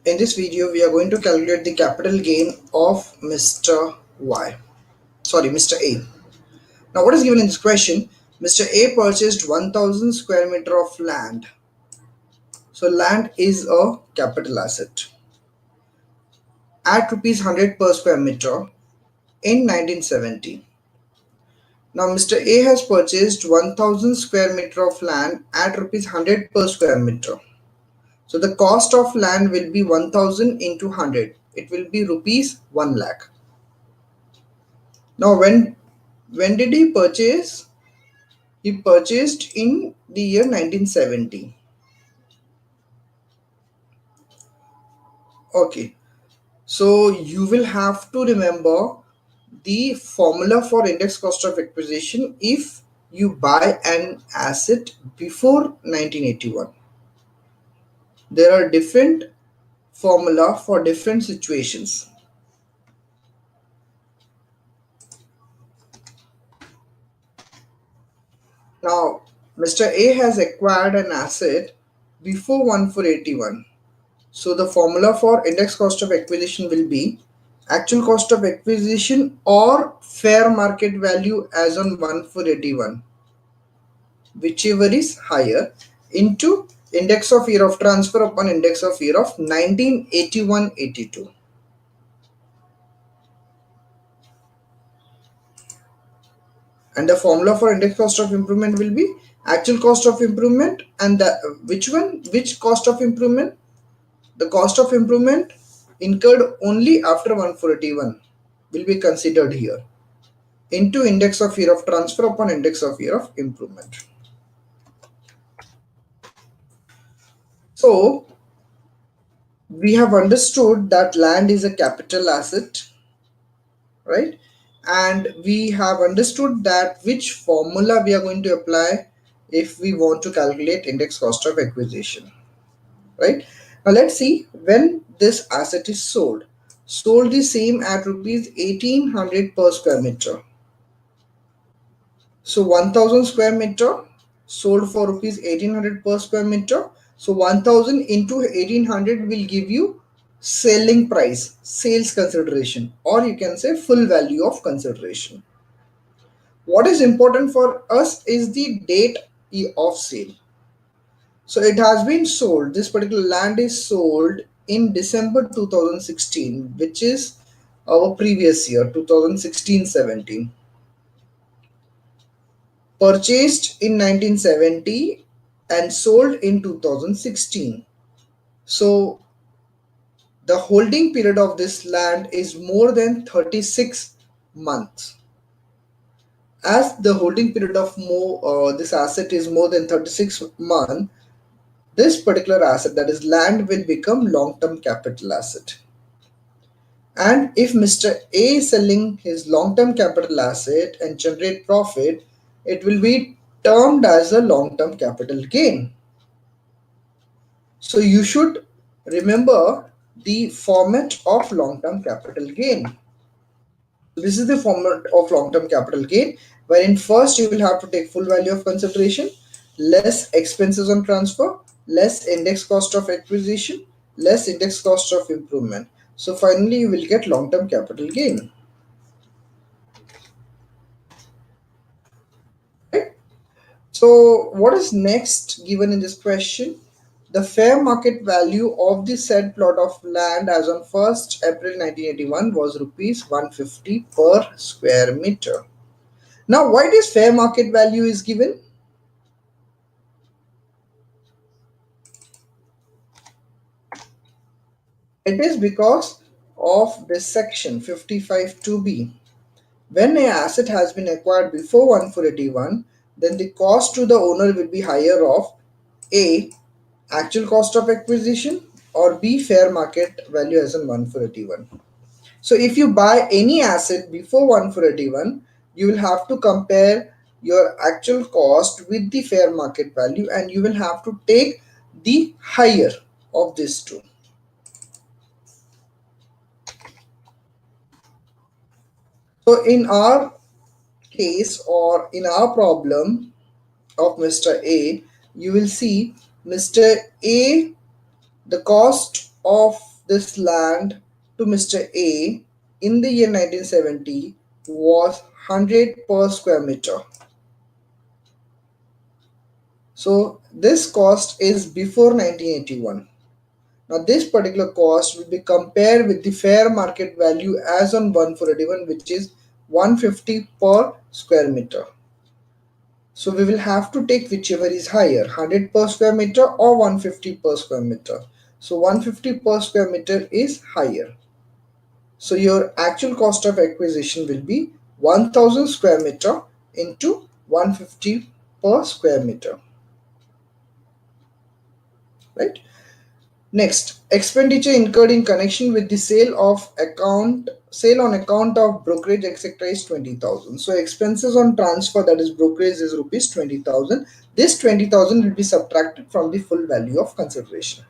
In this video, we are going to calculate the capital gain of Mr. Y. Sorry, Mr. A. Now, what is given in this question? Mr. A purchased 1000 square meter of land. So, land is a capital asset at rupees 100 per square meter in 1970. Now, Mr. A has purchased 1000 square meter of land at rupees 100 per square meter. So, the cost of land will be 1000 into 100. It will be rupees 1 lakh. Now, when did he purchase? He purchased in the year 1970. Okay, so you will have to remember the formula for index cost of acquisition if you buy an asset before 1981. There are different formula for different situations. Now, Mr. A has acquired an asset before 1481. So the formula for index cost of acquisition will be actual cost of acquisition or fair market value as on 1481, whichever is higher, into index of year of transfer upon index of year of 1981-82. And the formula for index cost of improvement will be actual cost of improvement, and which cost of improvement? The cost of improvement incurred only after 1481 will be considered here, into index of year of transfer upon index of year of improvement. So we have understood that land is a capital asset, right? And we have understood that which formula we are going to apply if we want to calculate index cost of acquisition, right? Now let's see when this asset is sold. Sold the same at rupees 1800 per square meter. So 1000 square meter sold for rupees 1800 per square meter. So 1000 into 1800 will give you selling price, sales consideration, or you can say full value of consideration. What is important for us is the date of sale. So it has been sold, this particular land is sold in December 2016, which is our previous year, 2016-17. Purchased in 1970 and sold in 2016. So the holding period of this land is more than 36 months. As the holding period of this asset is more than 36 months, this particular asset, that is land, will become long-term capital asset. And if Mr. A is selling his long-term capital asset and generate profit, it will be termed as a long-term capital gain. So you should remember the format of long-term capital gain. This is the format of long-term capital gain, wherein first you will have to take full value of consideration, less expenses on transfer, less index cost of acquisition, less index cost of improvement. So finally you will get long-term capital gain. Right? So what is next given in this question? The fair market value of the said plot of land as on 1st April 1981 was rupees 150 per square meter. Now, why this fair market value is given? It is because of this section 55(2)(b). When an asset has been acquired before 1481, then the cost to the owner will be higher of A, actual cost of acquisition, or B, fair market value as in 1481. So if you buy any asset before 1481, you will have to compare your actual cost with the fair market value, and you will have to take the higher of these two. So in our case, or in our problem of Mr. A, you will see Mr. A, the cost of this land to Mr. A in the year 1970 was 100 per square meter. So this cost is before 1981. Now this particular cost will be compared with the fair market value as on 1481, which is 150 per square meter. So we will have to take whichever is higher, 100 per square meter or 150 per square meter. So 150 per square meter is higher. So your actual cost of acquisition will be 1000 square meter into 150 per square meter, right? Next, expenditure incurred in connection with the sale on account of brokerage etc. is 20,000. So expenses on transfer, that is brokerage, is rupees 20,000. This 20,000 will be subtracted from the full value of consideration.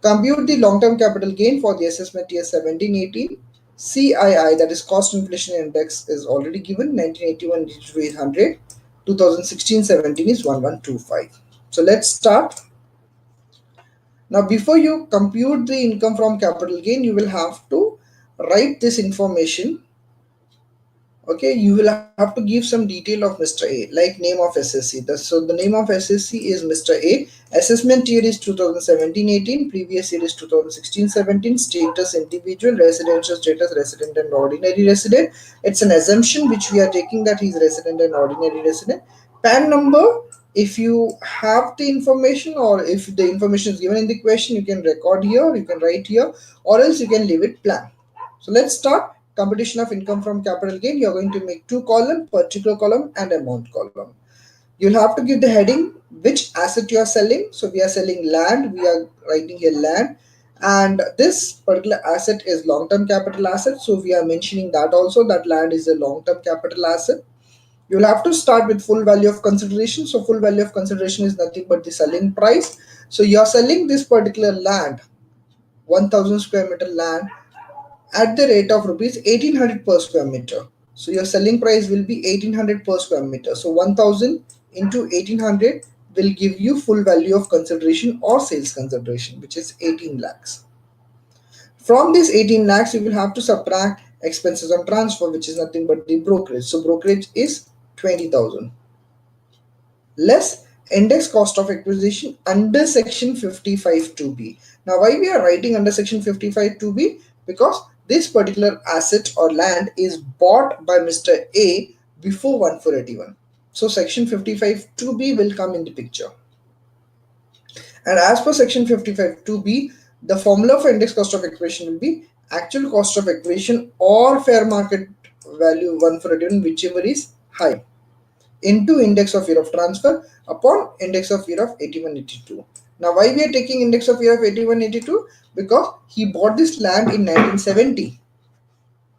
Compute the long-term capital gain for the assessment year 17-18. CII, that is cost inflation index, is already given. 1981 is 800, 2016-17 is 1125. So let's start. Now, before you compute the income from capital gain, you will have to write this information. Okay, you will have to give some detail of Mr. A, like name of SSC. So the name of SSC is Mr. A. Assessment year is 2017-18. Previous year is 2016-17. Status individual, residential status resident and ordinary resident. It's an assumption which we are taking that he's resident and ordinary resident. PAN number. If you have the information or if the information is given in the question, you can record here, you can write here, or else you can leave it blank. So let's start. Computation of income from capital gain. You're going to make two columns, particular column and amount column. You'll have to give the heading, which asset you are selling. So we are selling land. We are writing here land. And this particular asset is long-term capital asset. So we are mentioning that also, that land is a long-term capital asset. You'll have to start with full value of consideration. So full value of consideration is nothing but the selling price. So you're selling this particular land, 1000 square meter land, at the rate of rupees 1800 per square meter. So your selling price will be 1800 per square meter. So 1000 into 1800 will give you full value of consideration or sales consideration, which is 18 lakhs. From this 18 lakhs, you will have to subtract expenses on transfer, which is nothing but the brokerage. So brokerage is 20,000 less index cost of acquisition under section 55(2)(b). Now why we are writing under section 55(2)(b)? Because this particular asset or land is bought by Mr. A before 1481. So section 55(2)(b) will come in the picture. And as per section 55(2)(b), the formula for index cost of acquisition will be actual cost of acquisition or fair market value 1481, whichever is high, into index of year of transfer upon index of year of 8182. Now why we are taking index of year of 8182? Because he bought this land in 1970,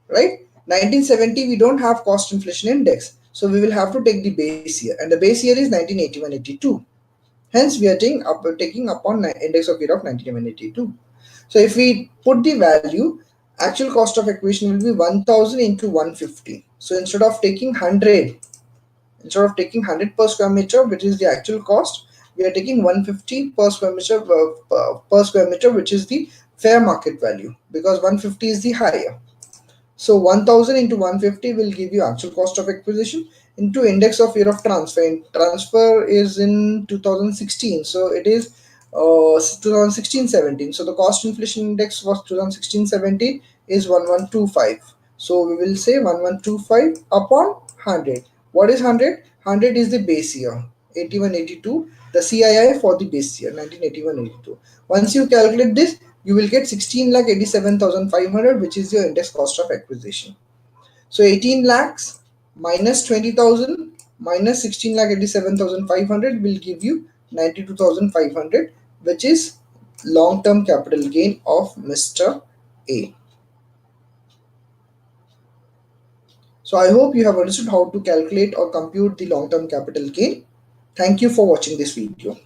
right? 1970 we don't have cost inflation index, so we will have to take the base year, and the base year is 1981-82. Hence we are taking upon index of year of 1982. So if we put the value, actual cost of acquisition will be 1000 into 150. So instead of taking 100 per square meter, which is the actual cost, we are taking 150 per square meter, which is the fair market value, because 150 is the higher. So 1000 into 150 will give you actual cost of acquisition into index of year of transfer. And transfer is in 2016, so it is 2016-17. So the cost inflation index was 2016-17 is 1125. So we will say 1125 upon 100. What is 100? 100 is the base year, 81-82. The CII for the base year, 1981-82. Once you calculate this, you will get 16,87,500, which is your index cost of acquisition. So 18 lakhs minus 20,000 minus 16,87,500 will give you 92,500, which is long-term capital gain of Mr. A. So I hope you have understood how to calculate or compute the long-term capital gain. Thank you for watching this video.